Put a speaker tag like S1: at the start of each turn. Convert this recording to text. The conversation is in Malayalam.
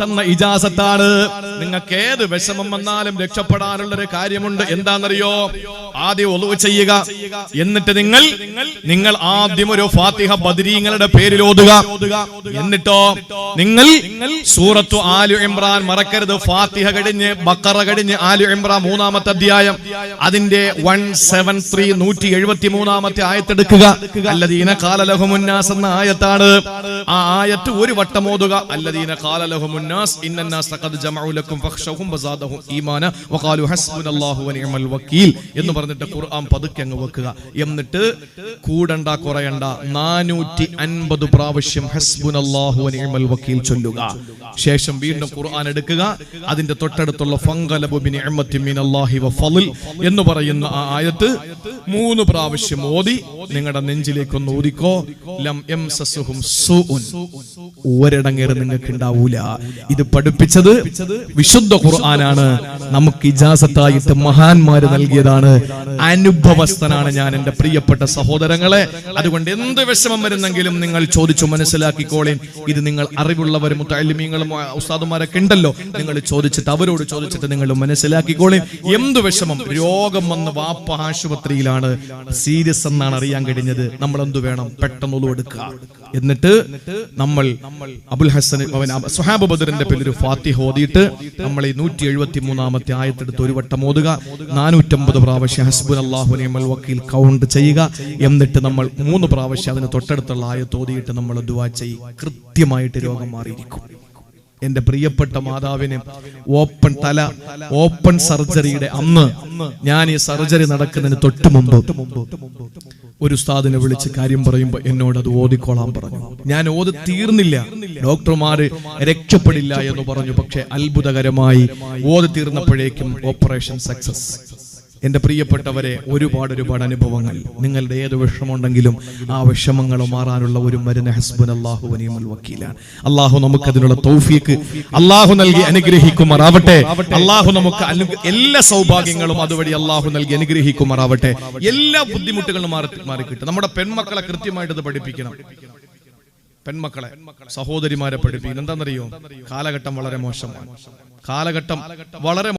S1: തന്ന ഇജാസത്താണ്. നിങ്ങൾക്ക് ഏത് വിഷമം വന്നാലും രക്ഷപ്പെടാനുള്ളൊരു കാര്യമുണ്ട്. എന്താണെന്നറിയോ? ആദ്യം ഒളു ചെയ്യുക, എന്നിട്ട് നിങ്ങൾ ആദ്യം ഒരു ഫാത്തിഹ ബദരീങ്ങളുടെ പേരിൽ ഓതുക. എന്നിട്ടോ നിങ്ങൾ സൂറത്തു ആലു ഇമ്രാൻ മറക്കരുത്. ഫാത്തിഹ കഴിഞ്ഞ് ബഖറ കഴിഞ്ഞ് ആലു ഇമ്രാൻ 3-ാമത്തെ അധ്യായം അതിന്റെ 173 173-ാമത്തെ ആയത്തെടുക്കുക. അല്ലദീന ഖാല ലഹുമുന്നാസ് എന്ന ആയത്താണ്. ആ ആയത്ത് ഒരു വട്ടം ഓതുക. അല്ലദീന ഖാല ലഹുമുന്നാസ് ഇന്നന്നാസ് ഖദ് ജമഉ ലക്കും ഫഖ്ശൗഹും വസാദഹും ഈമാന വഖാലു ഹസ്ബുനല്ലാഹു വനിഅമൽ വക്കീൽ എന്ന് പറഞ്ഞിട്ട് ഖുർആൻ പതുക്കെ അങ്ങ് വെക്കുക. എന്നിട്ട് കൂടണ്ട കുറയണ്ട 450 പ്രാവശ്യം ഹസ്ബുനല്ലാഹു വനിഅമൽ വക്കീൽ ചൊല്ലുക. ശേഷം വീണ്ടും ഖുർആൻ എടുക്കുക. അതിന്റെ തൊട്ടടുത്തുള്ള ഫംഗലബു ബിനിഅമത്തി മിനല്ലാഹി വഫളൽ എന്ന് പറയുന്ന ആ ആയത്ത് 3 പ്രാവശ്യം ഓതി നിങ്ങളുടെ നെഞ്ചിലേക്ക് ഒന്ന് ഊതിക്കോ. ലം യംസസുഹും സൂഉൻ, ഒരിടങ്ങേറ് നിങ്ങൾക്ക് ഉണ്ടാവൂല. ഇത് പഠിപ്പിച്ചത് വിശുദ്ധ ഖുർആനാണ്. നമുക്ക് ഇജാസത്തായിട്ട് മഹാന്മാര് നൽകിയതാണ്. അനുഭവസ്ഥനാണ് ഞാൻ, എന്റെ പ്രിയപ്പെട്ട സഹോദരങ്ങളെ. അതുകൊണ്ട് എന്ത് വിഷമം വരുന്നെങ്കിലും നിങ്ങൾ ചോദിച്ചു മനസ്സിലാക്കിക്കോളേൻ. ഇത് നിങ്ങൾ അറിവുള്ളവരും മുത്തഅല്ലിമീങ്ങളും ഉസ്താദുമാരൊക്കെ ഉണ്ടല്ലോ, നിങ്ങൾ ചോദിച്ചിട്ട് അവരോട് ചോദിച്ചിട്ട് നിങ്ങൾ മനസ്സിലാക്കിക്കോളേൻ. എന്ത് വിഷമം, രോഗം വന്ന് വാപ്പ ആശുപത്രിയിലാണ്, സീരിയസ് എന്നാണ് അറിയാൻ കഴിഞ്ഞത്. നമ്മൾ എന്ത് വേണം? പെട്ടെന്ന് ഒളു എടുക്കുക. എന്നിട്ട് നമ്മൾ അബുൽ ഹസൻ സുഹാബ ബദറിന്റെ പേരിൽ ഫാത്തിഹ ഓതിയിട്ട് നമ്മൾ ഈ 173-ാമത്തെ ആയത്തെടുത്ത് ഒരു വട്ടം ഓതുക. 450 പ്രാവശ്യം ഹസ്ബുനല്ലാഹു വനിഅമൽ വക്കീൽ കൗണ്ട് ചെയ്യുക. എന്നിട്ട് നമ്മൾ 3 പ്രാവശ്യം അതിന് തൊട്ടടുത്തുള്ള ആയത്ത് ഓതിയിട്ട് നമ്മൾ ദുആ ചെയ്യും. കൃത്യമായിട്ട് രോഗം മാറിയിരിക്കും. എന്റെ പ്രിയപ്പെട്ട മാതാവിന് ഓപ്പൺ സർജറിയുടെ അന്ന്, ഞാൻ ഈ സർജറി നടക്കുന്നതിന് തൊട്ട് മുമ്പ് ഒരു ഉസ്താദിനെ വിളിച്ച് കാര്യം പറയുമ്പോ എന്നോട് അത് ഓതിക്കോളാൻ പറഞ്ഞു. ഞാൻ ഓതി തീർന്നില്ല, ഡോക്ടർമാര് രക്ഷപ്പെടില്ല എന്ന് പറഞ്ഞു. പക്ഷെ അത്ഭുതകരമായി ഓതി തീർന്നപ്പോഴേക്കും ഓപ്പറേഷൻ സക്സസ്. എന്റെ പ്രിയപ്പെട്ടവരെ, ഒരുപാട് അനുഭവങ്ങൾ. നിങ്ങളുടെ ഏത് വിഷമമുണ്ടെങ്കിലും ആ വിഷമങ്ങൾ മാറാനുള്ള ഒരു മരുന്ന് ഹസ്ബുനല്ലാഹു വനിഅമൽ വക്കീലാണ്. അള്ളാഹു നമുക്ക് അതിനുള്ള തൗഫീഖ് അള്ളാഹു നൽകി അനുഗ്രഹിക്കുമാറാവട്ടെ. അള്ളാഹു നമുക്ക് എല്ലാ സൗഭാഗ്യങ്ങളും അതുവഴി അള്ളാഹു നൽകി അനുഗ്രഹിക്കുമാറാവട്ടെ. എല്ലാ ബുദ്ധിമുട്ടുകളും മാറി കിട്ടും. നമ്മുടെ പെൺമക്കളെ കൃത്യമായിട്ട് ഇത് പഠിപ്പിക്കണം. പെൺമക്കളെ, സഹോദരിമാരെ പഠിപ്പിക്കണം. എന്താണെന്നറിയോ? കാലഘട്ടം വളരെ മോശമാണ്. കാലഘട്ടം വളരെ